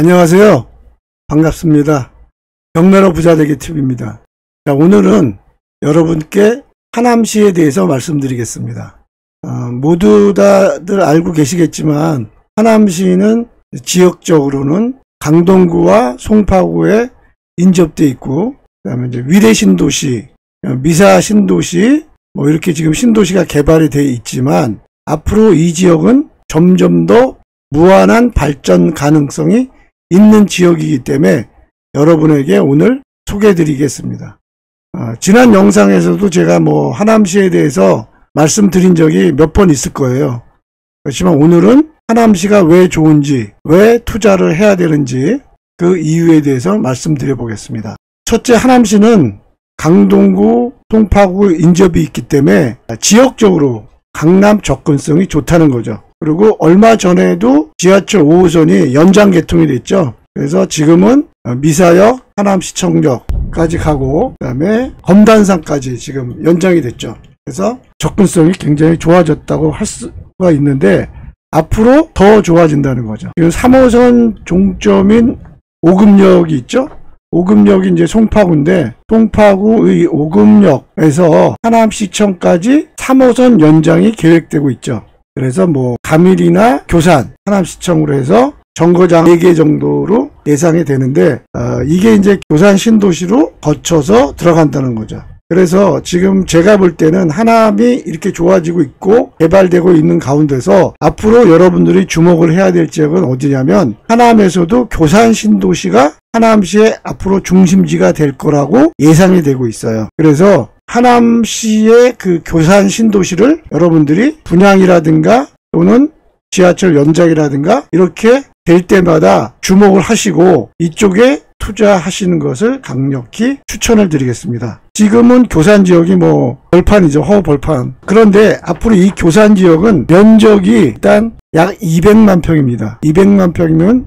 안녕하세요. 반갑습니다. 경매로 부자되기 팁입니다. 자, 오늘은 여러분께 하남시에 대해서 말씀드리겠습니다. 모두 다들 알고 계시겠지만 하남시는 지역적으로는 강동구와 송파구에 인접되어 있고, 그다음에 이제 위례 신도시, 미사 신도시, 이렇게 지금 신도시가 개발이 되어 있지만 앞으로 이 지역은 점점 더 무한한 발전 가능성이 있는 지역이기 때문에 여러분에게 오늘 소개해 드리겠습니다. 지난 영상에서도 제가 하남시에 대해서 말씀드린 적이 몇 번 있을 거예요. 그렇지만 오늘은 하남시가 왜 좋은지, 왜 투자를 해야 되는지 그 이유에 대해서 말씀드려 보겠습니다. 첫째, 하남시는 강동구, 송파구 인접이 있기 때문에 지역적으로 강남 접근성이 좋다는 거죠. 그리고 얼마 전에도 지하철 5호선이 연장 개통이 됐죠. 그래서 지금은 미사역, 하남시청역까지 가고, 그 다음에 검단산까지 지금 연장이 됐죠. 그래서 접근성이 굉장히 좋아졌다고 할 수가 있는데 앞으로 더 좋아진다는 거죠. 지금 3호선 종점인 오금역이 있죠. 오금역이 이제 송파구인데 송파구의 오금역에서 하남시청까지 3호선 연장이 계획되고 있죠. 그래서 가밀이나 교산, 하남시청으로 해서 정거장 4개 정도로 예상이 되는데 이게 이제 교산 신도시로 거쳐서 들어간다는 거죠. 그래서 지금 제가 볼 때는 하남이 이렇게 좋아지고 있고 개발되고 있는 가운데서 앞으로 여러분들이 주목을 해야 될 지역은 어디냐면 하남에서도 교산 신도시가 하남시의 앞으로 중심지가 될 거라고 예상이 되고 있어요. 그래서 하남시의 그 교산 신도시를 여러분들이 분양이라든가 또는 지하철 연장이라든가 이렇게 될 때마다 주목을 하시고 이쪽에 투자하시는 것을 강력히 추천을 드리겠습니다. 지금은 교산 지역이 벌판이죠. 허벌판. 그런데 앞으로 이 교산 지역은 면적이 일단 약 200만 평입니다. 200만 평이면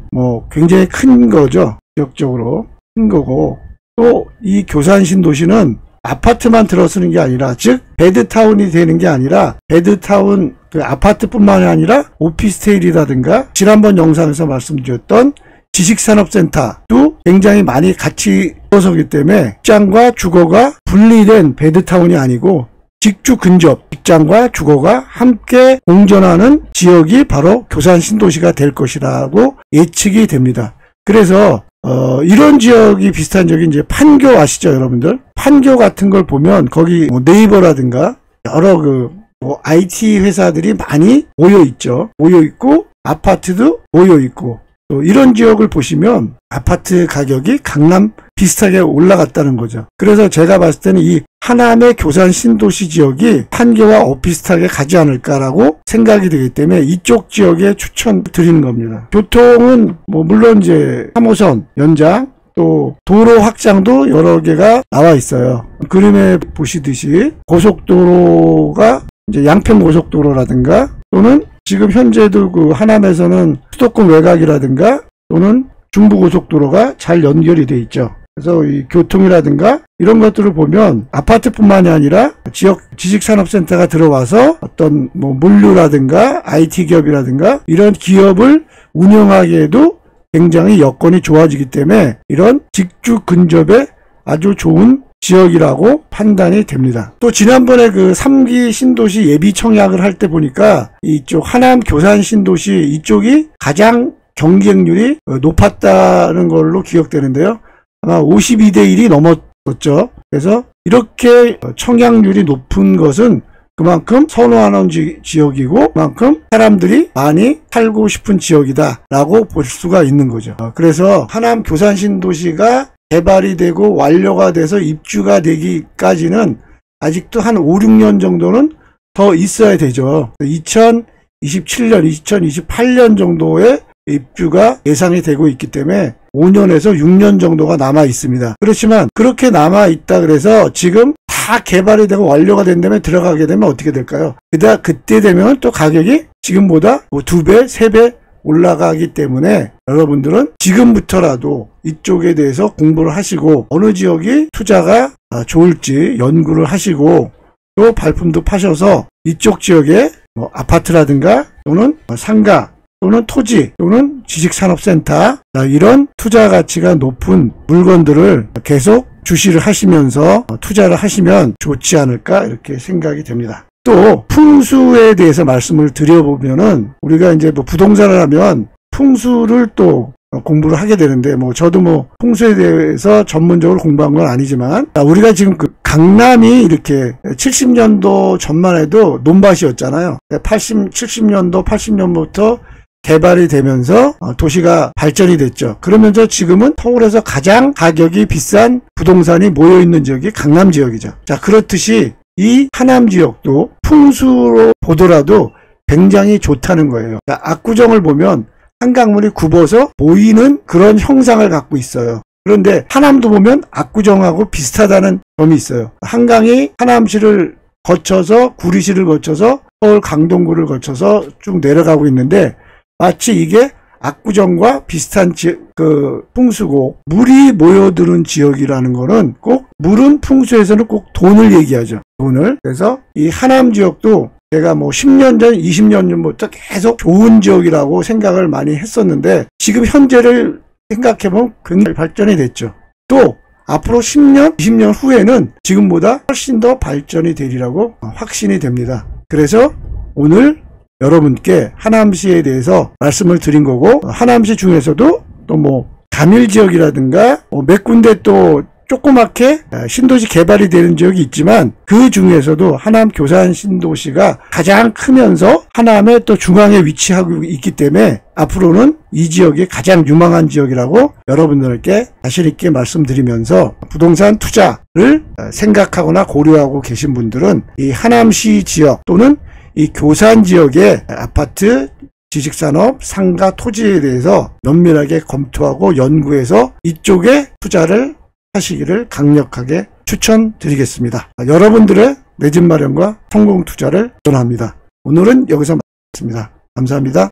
굉장히 큰 거죠. 지역적으로 큰 거고, 또 이 교산 신도시는 아파트만 들어서는 게 아니라, 즉 베드타운이 되는 게 아니라 베드타운 그 아파트뿐만이 아니라 오피스텔이라든가 지난번 영상에서 말씀드렸던 지식산업센터도 굉장히 많이 같이 들어서기 때문에 직장과 주거가 분리된 베드타운이 아니고 직주 근접 직장과 주거가 함께 공존하는 지역이 바로 교산 신도시가 될 것이라고 예측이 됩니다. 그래서 이런 지역이 비슷한 지역이 이제 판교 아시죠, 여러분들? 판교 같은 걸 보면 거기 네이버라든가 여러 IT 회사들이 많이 모여 있죠. 모여 있고 아파트도 모여 있고, 또 이런 지역을 보시면 아파트 가격이 강남 비슷하게 올라갔다는 거죠. 그래서 제가 봤을 때는 이 하남의 교산 신도시 지역이 판교와 비슷하게 가지 않을까라고 생각이 되기 때문에 이쪽 지역에 추천드리는 겁니다. 교통은 물론 이제 3호선 연장, 또 도로 확장도 여러 개가 나와 있어요. 그림에 보시듯이 고속도로가 이제 양평 고속도로라든가, 또는 지금 현재도 그 하남에서는 수도권 외곽이라든가 또는 중부고속도로가 잘 연결이 돼 있죠. 그래서 이 교통이라든가 이런 것들을 보면 아파트뿐만이 아니라 지역 지식산업센터가 들어와서 어떤 물류라든가 IT 기업이라든가 이런 기업을 운영하기에도 굉장히 여건이 좋아지기 때문에 이런 직주 근접에 아주 좋은 지역이라고 판단이 됩니다. 또 지난번에 그 3기 신도시 예비 청약을 할 때 보니까 이쪽 하남 교산 신도시 이쪽이 가장 경쟁률이 높았다는 걸로 기억되는데요. 아마 52대 1이 넘었었죠. 그래서 이렇게 청약률이 높은 것은 그만큼 선호하는 지역이고 그만큼 사람들이 많이 살고 싶은 지역이다 라고 볼 수가 있는 거죠. 그래서 하남 교산 신도시가 개발이 되고 완료가 돼서 입주가 되기까지는 아직도 한 5, 6년 정도는 더 있어야 되죠. 2027년, 2028년 정도의 입주가 예상이 되고 있기 때문에 5년에서 6년 정도가 남아 있습니다. 그렇지만 그렇게 남아 있다 그래서 지금 다 개발이 되고 완료가 된 다음에 들어가게 되면 어떻게 될까요? 그때 되면 또 가격이 지금보다 2배, 3배 올라가기 때문에 여러분들은 지금부터라도 이쪽에 대해서 공부를 하시고 어느 지역이 투자가 좋을지 연구를 하시고 또 발품도 파셔서 이쪽 지역에 아파트라든가 또는 상가 또는 토지 또는 지식산업센터, 이런 투자 가치가 높은 물건들을 계속 주시를 하시면서 투자를 하시면 좋지 않을까 이렇게 생각이 됩니다. 또 풍수에 대해서 말씀을 드려보면은 우리가 이제 뭐 부동산을 하면 풍수를 또 공부를 하게 되는데, 저도 풍수에 대해서 전문적으로 공부한 건 아니지만, 우리가 지금 그 강남이 이렇게 70년도 전만 해도 논밭이었잖아요. 70년도 80년부터 개발이 되면서 도시가 발전이 됐죠. 그러면서 지금은 서울에서 가장 가격이 비싼 부동산이 모여있는 지역이 강남 지역이죠. 자, 그렇듯이 이 하남 지역도 풍수로 보더라도 굉장히 좋다는 거예요. 압구정을 보면 한강물이 굽어서 보이는 그런 형상을 갖고 있어요. 그런데 하남도 보면 압구정하고 비슷하다는 점이 있어요. 한강이 하남시를 거쳐서 구리시를 거쳐서 서울 강동구를 거쳐서 쭉 내려가고 있는데, 마치 이게 압구정과 비슷한 풍수고, 물이 모여드는 지역이라는 거는 꼭, 물은 풍수에서는 꼭 돈을 얘기하죠. 돈을. 그래서 이 하남 지역도 제가 10년 전, 20년 전부터 계속 좋은 지역이라고 생각을 많이 했었는데, 지금 현재를 생각해보면 굉장히 발전이 됐죠. 또 앞으로 10년, 20년 후에는 지금보다 훨씬 더 발전이 되리라고 확신이 됩니다. 그래서 오늘 여러분께 하남시에 대해서 말씀을 드린 거고, 하남시 중에서도 또 다밀지역이라든가 몇 군데 또 조그맣게 신도시 개발이 되는 지역이 있지만, 그 중에서도 하남 교산 신도시가 가장 크면서 하남의 또 중앙에 위치하고 있기 때문에 앞으로는 이 지역이 가장 유망한 지역이라고 여러분들께 자신 있게 말씀드리면서, 부동산 투자를 생각하거나 고려하고 계신 분들은 이 하남시 지역 또는 이 교산 지역의 아파트, 지식산업, 상가, 토지에 대해서 면밀하게 검토하고 연구해서 이쪽에 투자를 하시기를 강력하게 추천드리겠습니다. 여러분들의 내 집 마련과 성공 투자를 기원합니다. 오늘은 여기서 마치겠습니다. 감사합니다.